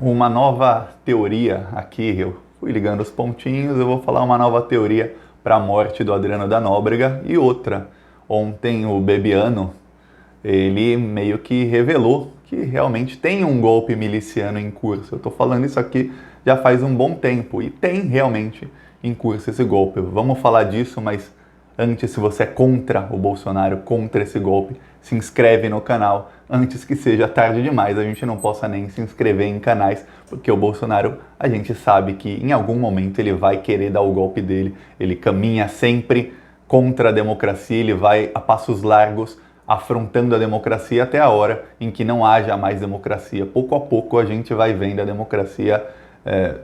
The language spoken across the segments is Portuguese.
uma nova teoria aqui, eu fui ligando os pontinhos, eu vou falar uma nova teoria para a morte do Adriano da Nóbrega e outra. Ontem o Bebiano, ele meio que revelou que realmente tem um golpe miliciano em curso. Eu estou falando isso aqui já faz um bom tempo e tem realmente em curso esse golpe. Vamos falar disso, mas antes, se você é contra o Bolsonaro, contra esse golpe, se inscreve no canal antes que seja tarde demais, a gente não possa nem se inscrever em canais, porque o Bolsonaro, a gente sabe que em algum momento ele vai querer dar o golpe dele, ele caminha sempre contra a democracia, ele vai a passos largos, afrontando a democracia até a hora em que não haja mais democracia. Pouco a pouco a gente vai vendo a democracia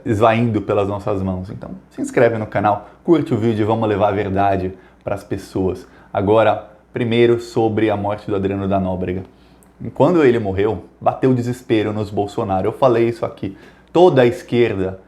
esvaindo pelas nossas mãos. Então, se inscreve no canal, curte o vídeo e vamos levar a verdade para as pessoas. Agora, primeiro sobre a morte do Adriano da Nóbrega. Quando ele morreu, bateu desespero nos Bolsonaro. Eu falei isso aqui. Toda a esquerda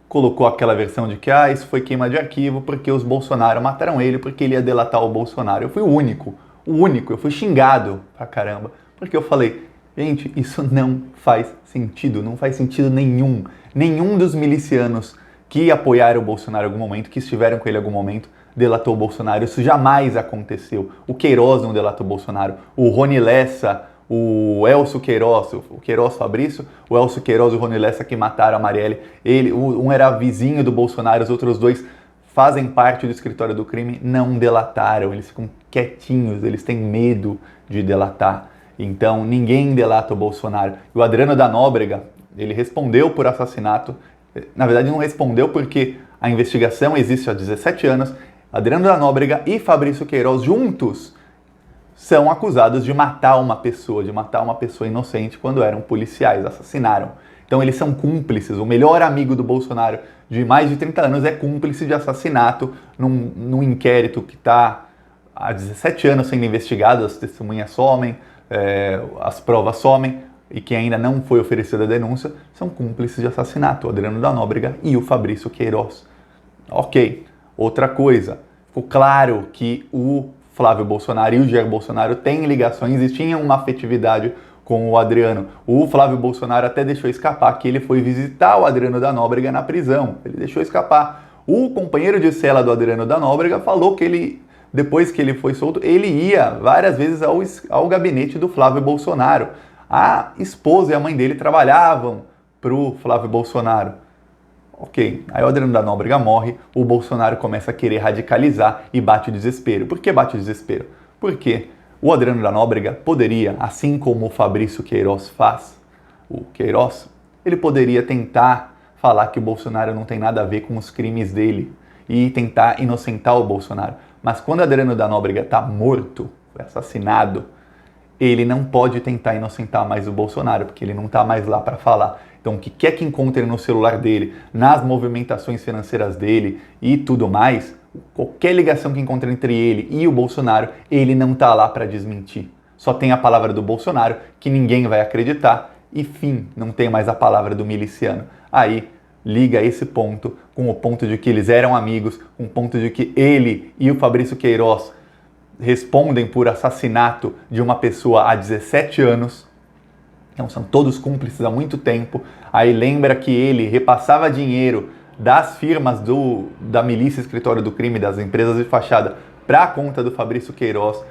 colocou aquela versão de que isso foi queima de arquivo porque os Bolsonaro mataram ele porque ele ia delatar o Bolsonaro. Eu fui o único, eu fui xingado pra caramba, porque eu falei, gente, isso não faz sentido nenhum. Nenhum dos milicianos que apoiaram o Bolsonaro em algum momento, que estiveram com ele em algum momento, delatou o Bolsonaro. Isso jamais aconteceu. O Queiroz não delatou o Bolsonaro. O Rony Lessa, o Elcio Queiroz, o Queiroz Fabrício, o Elcio Queiroz e o Rony Lessa que mataram a Marielle. Um era vizinho do Bolsonaro, os outros dois fazem parte do escritório do crime, não delataram. Eles ficam quietinhos, eles têm medo de delatar. Então, ninguém delata o Bolsonaro. E o Adriano da Nóbrega, ele respondeu por assassinato. Na verdade, não respondeu porque a investigação existe há 17 anos. Adriano da Nóbrega e Fabrício Queiroz juntos são acusados de matar uma pessoa inocente quando eram policiais, assassinaram. Então eles são cúmplices. O melhor amigo do Bolsonaro de mais de 30 anos é cúmplice de assassinato num inquérito que está há 17 anos sendo investigado, as testemunhas somem, as provas somem, e que ainda não foi oferecida a denúncia, são cúmplices de assassinato, o Adriano da Nóbrega e o Fabrício Queiroz. Ok. Outra coisa, ficou claro que o Flávio Bolsonaro e o Jair Bolsonaro têm ligações e tinham uma afetividade com o Adriano. O Flávio Bolsonaro até deixou escapar que ele foi visitar o Adriano da Nóbrega na prisão. Ele deixou escapar. O companheiro de cela do Adriano da Nóbrega falou que ele, depois que ele foi solto, ele ia várias vezes ao gabinete do Flávio Bolsonaro. A esposa e a mãe dele trabalhavam para o Flávio Bolsonaro. Ok, aí o Adriano da Nóbrega morre, o Bolsonaro começa a querer radicalizar e bate o desespero. Por que bate o desespero? Porque o Adriano da Nóbrega poderia, assim como o Fabrício Queiroz faz, o Queiroz, ele poderia tentar falar que o Bolsonaro não tem nada a ver com os crimes dele e tentar inocentar o Bolsonaro. Mas quando o Adriano da Nóbrega está morto, foi assassinado, ele não pode tentar inocentar mais o Bolsonaro, porque ele não está mais lá para falar. Então, o que quer que encontre no celular dele, nas movimentações financeiras dele e tudo mais, qualquer ligação que encontre entre ele e o Bolsonaro, ele não está lá para desmentir. Só tem a palavra do Bolsonaro, que ninguém vai acreditar, e fim, não tem mais a palavra do miliciano. Aí, liga esse ponto com o ponto de que eles eram amigos, com o ponto de que ele e o Fabrício Queiroz respondem por assassinato de uma pessoa há 17 anos. Então são todos cúmplices há muito tempo. Aí lembra que ele repassava dinheiro das firmas da milícia escritório do crime, das empresas de fachada, para a conta do Fabrício Queiroz.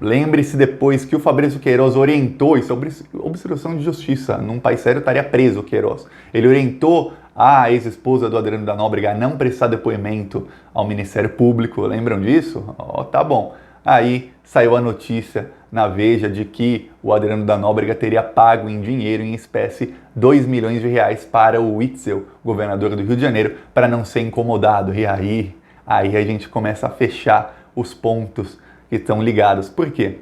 Lembre-se depois que o Fabrício Queiroz orientou, isso é obstrução de justiça, num país sério estaria preso o Queiroz. Ele orientou a ex-esposa do Adriano da Nóbrega a não prestar depoimento ao Ministério Público, lembram disso? Tá bom. Aí saiu a notícia na Veja de que o Adriano da Nóbrega teria pago em dinheiro, em espécie, 2 milhões de reais para o Witzel, governador do Rio de Janeiro, para não ser incomodado. E aí a gente começa a fechar os pontos que estão ligados. Por quê?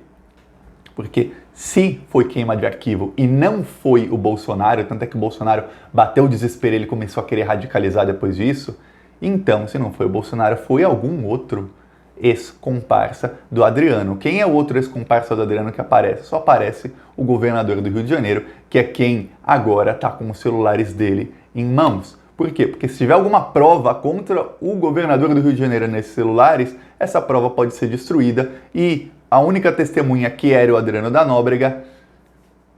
Porque se foi queima de arquivo e não foi o Bolsonaro, tanto é que o Bolsonaro bateu o desespero, ele começou a querer radicalizar depois disso, então, se não foi o Bolsonaro, foi algum outro ex-comparsa do Adriano. Quem é o outro ex-comparsa do Adriano que aparece? Só aparece o governador do Rio de Janeiro, que é quem agora está com os celulares dele em mãos. Por quê? Porque se tiver alguma prova contra o governador do Rio de Janeiro nesses celulares, essa prova pode ser destruída e a única testemunha que era o Adriano da Nóbrega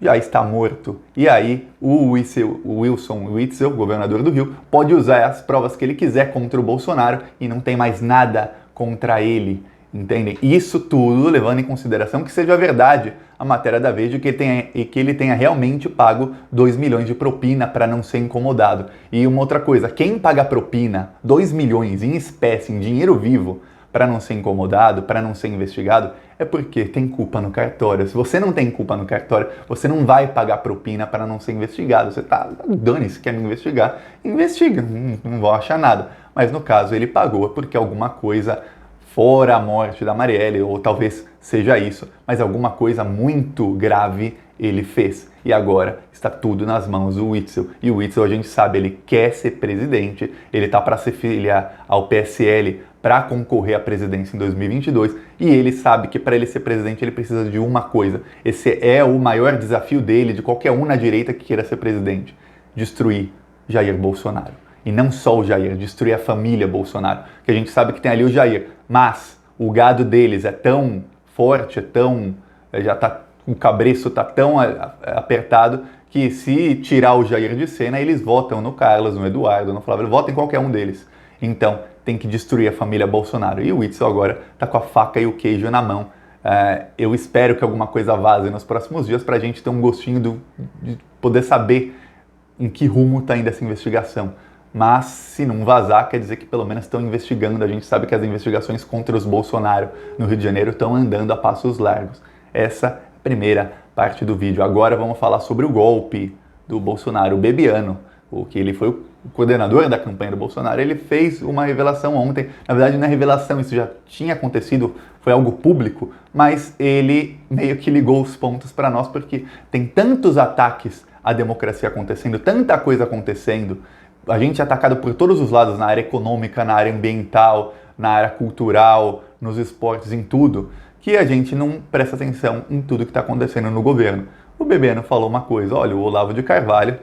já está morto. E aí o Wilson Witzel, governador do Rio, pode usar as provas que ele quiser contra o Bolsonaro e não tem mais nada contra ele. Entendem? Isso tudo levando em consideração que seja verdade a matéria da Veja e que ele tenha realmente pago 2 milhões de propina para não ser incomodado. E uma outra coisa, quem paga propina, 2 milhões em espécie, em dinheiro vivo, para não ser incomodado, para não ser investigado, é porque tem culpa no cartório. Se você não tem culpa no cartório, você não vai pagar propina para não ser investigado. Você tá, dane-se, quer me investigar? Investiga, não vou achar nada. Mas no caso ele pagou porque alguma coisa fora a morte da Marielle, ou talvez seja isso, mas alguma coisa muito grave ele fez. E agora está tudo nas mãos do Witzel. E o Witzel, a gente sabe, ele quer ser presidente, ele está para se filiar ao PSL para concorrer à presidência em 2022, e ele sabe que para ele ser presidente ele precisa de uma coisa. Esse é o maior desafio dele, de qualquer um na direita que queira ser presidente: destruir Jair Bolsonaro. E não só o Jair, destruir a família Bolsonaro, que a gente sabe que tem ali o Jair, mas o gado deles é tão forte, o cabreço está tão apertado que se tirar o Jair de cena, eles votam no Carlos, no Eduardo, no Flávio, votam em qualquer um deles. Então tem que destruir a família Bolsonaro. E o Witzel agora está com a faca e o queijo na mão. Eu espero que alguma coisa vaze nos próximos dias para a gente ter um gostinho de poder saber em que rumo está indo essa investigação. Mas se não vazar, quer dizer que pelo menos estão investigando. A gente sabe que as investigações contra os Bolsonaro no Rio de Janeiro estão andando a passos largos. Essa é a primeira parte do vídeo. Agora vamos falar sobre o golpe do Bolsonaro, o Bebiano, que ele foi o coordenador da campanha do Bolsonaro. Ele fez uma revelação ontem. Na verdade, não é revelação, isso já tinha acontecido, foi algo público, mas ele meio que ligou os pontos para nós, porque tem tantos ataques à democracia acontecendo, tanta coisa acontecendo. A gente é atacado por todos os lados, na área econômica, na área ambiental, na área cultural, nos esportes, em tudo, que a gente não presta atenção em tudo que está acontecendo no governo. O Bebiano falou uma coisa: olha, o Olavo de Carvalho,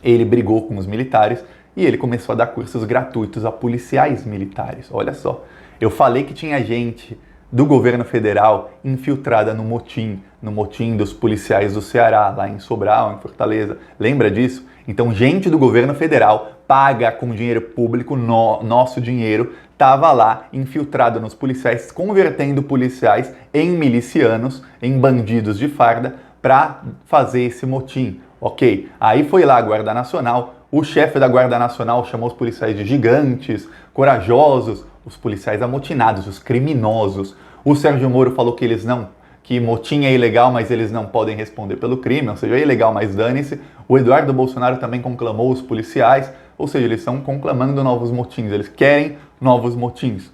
ele brigou com os militares e ele começou a dar cursos gratuitos a policiais militares. Olha só, eu falei que tinha gente do governo federal infiltrada no motim dos policiais do Ceará, lá em Sobral, em Fortaleza. Lembra disso? Então, gente do governo federal paga com dinheiro público, nosso dinheiro, estava lá infiltrado nos policiais, convertendo policiais em milicianos, em bandidos de farda, para fazer esse motim. Ok, aí foi lá a Guarda Nacional, o chefe da Guarda Nacional chamou os policiais de gigantes, corajosos, os policiais amotinados, os criminosos. O Sérgio Moro falou que motim é ilegal, mas eles não podem responder pelo crime, ou seja, é ilegal, mas dane-se. O Eduardo Bolsonaro também conclamou os policiais, ou seja, eles estão conclamando novos motins, eles querem novos motins.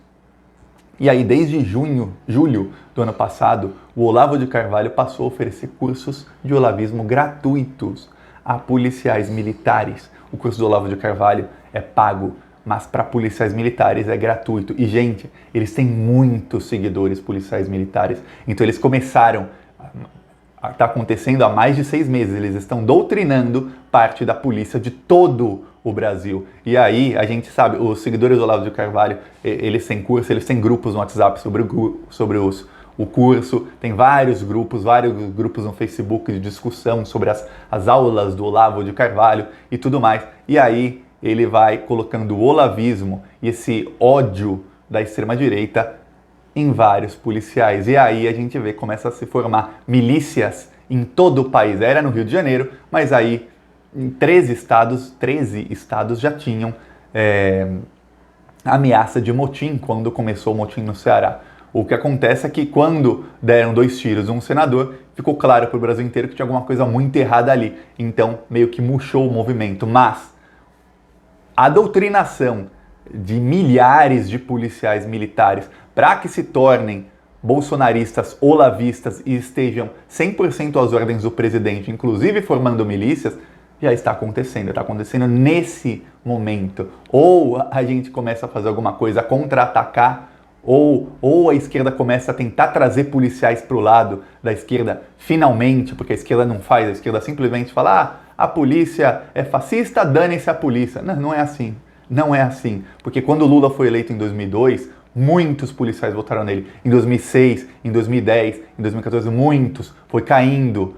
E aí, desde julho do ano passado, o Olavo de Carvalho passou a oferecer cursos de olavismo gratuitos a policiais militares. O curso do Olavo de Carvalho é pago, mas para policiais militares é gratuito. E, gente, eles têm muitos seguidores, policiais militares. Então, eles começaram, está acontecendo há mais de 6 meses, eles estão doutrinando parte da polícia de todo o Brasil. E aí, a gente sabe, os seguidores do Olavo de Carvalho, eles têm curso, eles têm grupos no WhatsApp sobre o curso, tem vários grupos no Facebook de discussão sobre as aulas do Olavo de Carvalho e tudo mais. E aí, ele vai colocando o olavismo e esse ódio da extrema-direita em vários policiais. E aí a gente vê, começa a se formar milícias em todo o país. Era no Rio de Janeiro, mas aí em 13 estados já tinham ameaça de motim quando começou o motim no Ceará. O que acontece é que quando deram 2 tiros um senador, ficou claro para o Brasil inteiro que tinha alguma coisa muito errada ali. Então meio que murchou o movimento. Mas a doutrinação de milhares de policiais militares para que se tornem bolsonaristas, olavistas e estejam 100% às ordens do presidente, inclusive formando milícias, já está acontecendo nesse momento. Ou a gente começa a fazer alguma coisa, contra-atacar, ou a esquerda começa a tentar trazer policiais para o lado da esquerda, finalmente, porque a esquerda não faz, a esquerda simplesmente fala: a polícia é fascista, dane-se a polícia. Não, não é assim. Não é assim. Porque quando o Lula foi eleito em 2002, muitos policiais votaram nele. Em 2006, em 2010, em 2014, muitos. Foi caindo.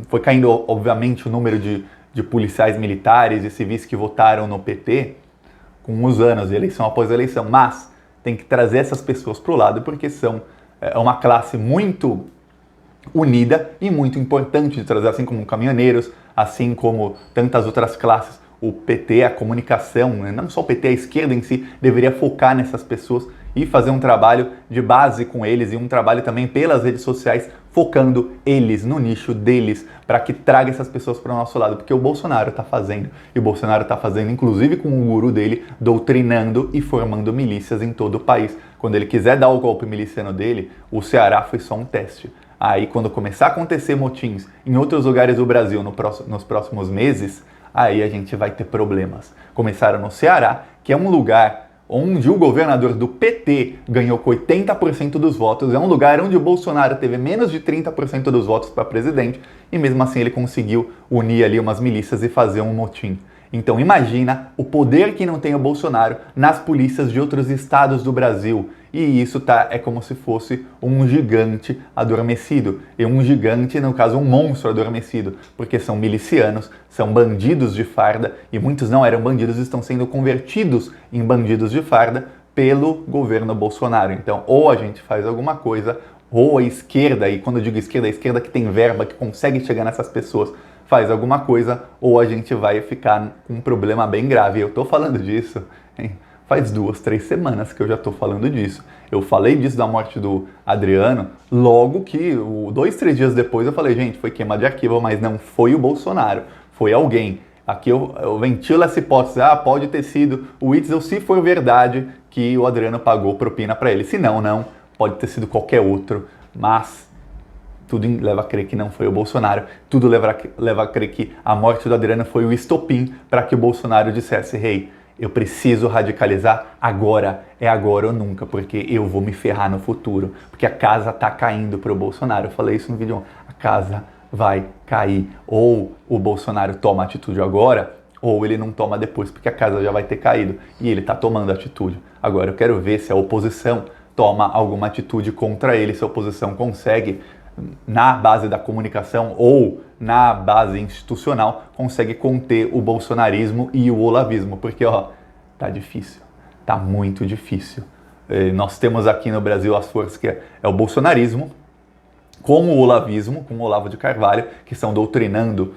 Foi caindo, obviamente, o número de policiais militares e civis que votaram no PT com os anos, eleição após eleição, mas tem que trazer essas pessoas para o lado porque é uma classe muito unida e muito importante de trazer, assim como caminhoneiros, assim como tantas outras classes. O PT, a comunicação, não só o PT, a esquerda em si, deveria focar nessas pessoas e fazer um trabalho de base com eles e um trabalho também pelas redes sociais, focando eles no nicho deles, para que traga essas pessoas para o nosso lado, porque o Bolsonaro está fazendo, e o Bolsonaro está fazendo inclusive com o guru dele, doutrinando e formando milícias em todo o país. Quando ele quiser dar o golpe miliciano dele, o Ceará foi só um teste. Aí quando começar a acontecer motins em outros lugares do Brasil nos próximos meses, aí a gente vai ter problemas. Começaram no Ceará, que é um lugar onde o governador do PT ganhou com 80% dos votos, é um lugar onde o Bolsonaro teve menos de 30% dos votos para presidente, e mesmo assim ele conseguiu unir ali umas milícias e fazer um motim. Então imagina o poder que não tem o Bolsonaro nas polícias de outros estados do Brasil. E isso é como se fosse um gigante adormecido. E um gigante, no caso, um monstro adormecido. Porque são milicianos, são bandidos de farda, e muitos não eram bandidos e estão sendo convertidos em bandidos de farda pelo governo Bolsonaro. Então, ou a gente faz alguma coisa, ou a esquerda, e quando eu digo esquerda, a esquerda que tem verba, que consegue chegar nessas pessoas, faz alguma coisa, ou a gente vai ficar com um problema bem grave. Eu tô falando disso, hein? Faz 2, 3 semanas que eu já tô falando disso. Eu falei disso da morte do Adriano, logo que, 2, 3 dias depois, eu falei, gente, foi queima de arquivo, mas não foi o Bolsonaro, foi alguém. Aqui eu ventilo essa hipótese, pode ter sido o Witzel, se for verdade que o Adriano pagou propina para ele. Se não, não, pode ter sido qualquer outro, mas tudo leva a crer que não foi o Bolsonaro, tudo leva a crer que a morte do Adriano foi o estopim para que o Bolsonaro dissesse, hey, eu preciso radicalizar agora, é agora ou nunca, porque eu vou me ferrar no futuro, porque a casa tá caindo pro Bolsonaro. Eu falei isso no vídeo, a casa vai cair. Ou o Bolsonaro toma atitude agora, ou ele não toma depois, porque a casa já vai ter caído. E ele tá tomando atitude. Agora eu quero ver se a oposição toma alguma atitude contra ele, se a oposição consegue, na base da comunicação ou na base institucional, consegue conter o bolsonarismo e o olavismo, porque tá difícil, tá muito difícil. Nós temos aqui no Brasil as forças que é o bolsonarismo, com o olavismo, com o Olavo de Carvalho, que estão doutrinando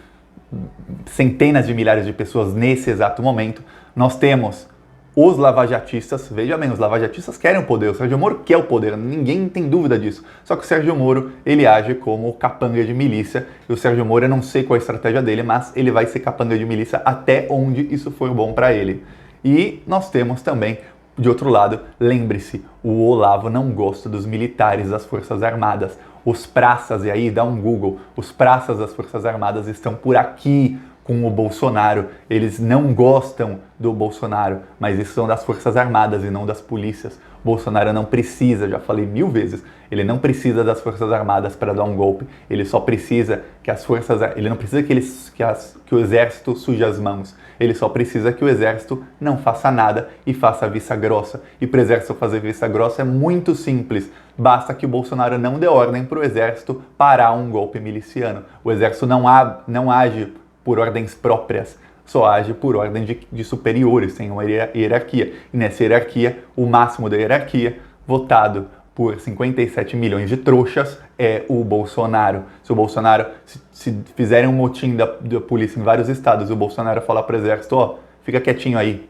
centenas de milhares de pessoas nesse exato momento. Nós temos os lavajatistas, veja bem, os lavajatistas querem o poder, o Sérgio Moro quer o poder, ninguém tem dúvida disso. Só que o Sérgio Moro, ele age como capanga de milícia, e o Sérgio Moro, eu não sei qual é a estratégia dele, mas ele vai ser capanga de milícia até onde isso for bom para ele. E nós temos também, de outro lado, lembre-se, o Olavo não gosta dos militares das Forças Armadas. Os praças, e aí dá um Google, os praças das Forças Armadas estão por aqui, com o Bolsonaro. Eles não gostam do Bolsonaro, mas isso são das Forças Armadas e não das polícias. Bolsonaro não precisa, já falei 1000 vezes, ele não precisa das Forças Armadas para dar um golpe. Ele só precisa que as Forças... Ele não precisa que o Exército suje as mãos. Ele só precisa que o Exército não faça nada e faça vista grossa. E para o Exército fazer vista grossa é muito simples. Basta que o Bolsonaro não dê ordem para o Exército parar um golpe miliciano. O Exército não age por ordens próprias, só age por ordem de superiores, tem uma hierarquia. E nessa hierarquia, o máximo da hierarquia, votado por 57 milhões de trouxas, é o Bolsonaro. Se o Bolsonaro, se fizerem um motim da polícia em vários estados, o Bolsonaro falar para o exército, fica quietinho aí,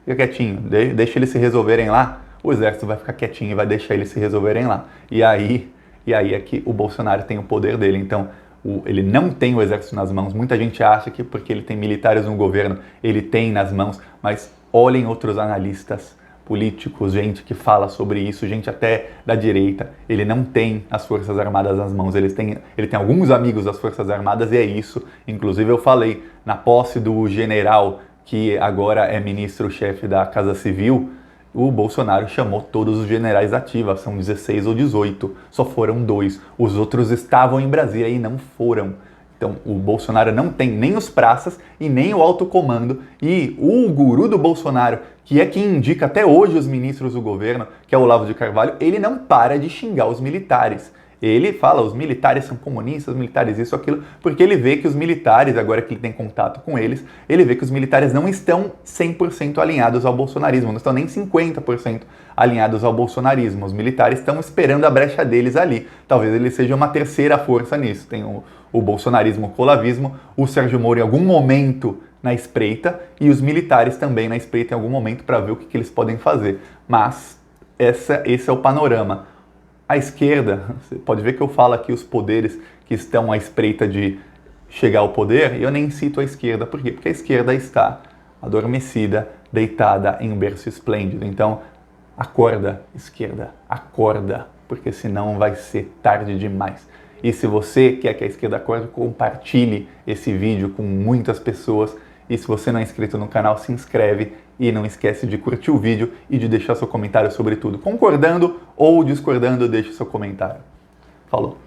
fica quietinho, deixa eles se resolverem lá, o exército vai ficar quietinho e vai deixar eles se resolverem lá. E aí é que o Bolsonaro tem o poder dele. Então, ele não tem o exército nas mãos. Muita gente acha que porque ele tem militares no governo, ele tem nas mãos, mas olhem outros analistas políticos, gente que fala sobre isso, gente até da direita. Ele não tem as Forças Armadas nas mãos, ele tem alguns amigos das Forças Armadas e é isso. Inclusive eu falei, na posse do general que agora é ministro-chefe da Casa Civil, o Bolsonaro chamou todos os generais ativos, são 16 ou 18, só foram 2. Os outros estavam em Brasília e não foram. Então o Bolsonaro não tem nem os praças e nem o alto comando. E o guru do Bolsonaro, que é quem indica até hoje os ministros do governo, que é o Olavo de Carvalho, ele não para de xingar os militares. Ele fala, os militares são comunistas, os militares isso, aquilo, porque ele vê que os militares, agora que ele tem contato com eles, ele vê que os militares não estão 100% alinhados ao bolsonarismo, não estão nem 50% alinhados ao bolsonarismo. Os militares estão esperando a brecha deles ali. Talvez ele seja uma terceira força nisso. Tem o bolsonarismo, o colavismo, o Sérgio Moro em algum momento na espreita e os militares também na espreita em algum momento para ver o que eles podem fazer. Mas esse é o panorama. A esquerda, você pode ver que eu falo aqui os poderes que estão à espreita de chegar ao poder, e eu nem cito a esquerda. Por quê? Porque a esquerda está adormecida, deitada em um berço esplêndido. Então, acorda, esquerda, acorda, porque senão vai ser tarde demais. E se você quer que a esquerda acorde, compartilhe esse vídeo com muitas pessoas. E se você não é inscrito no canal, se inscreve e não esquece de curtir o vídeo e de deixar seu comentário sobre tudo. Concordando ou discordando, deixe seu comentário. Falou!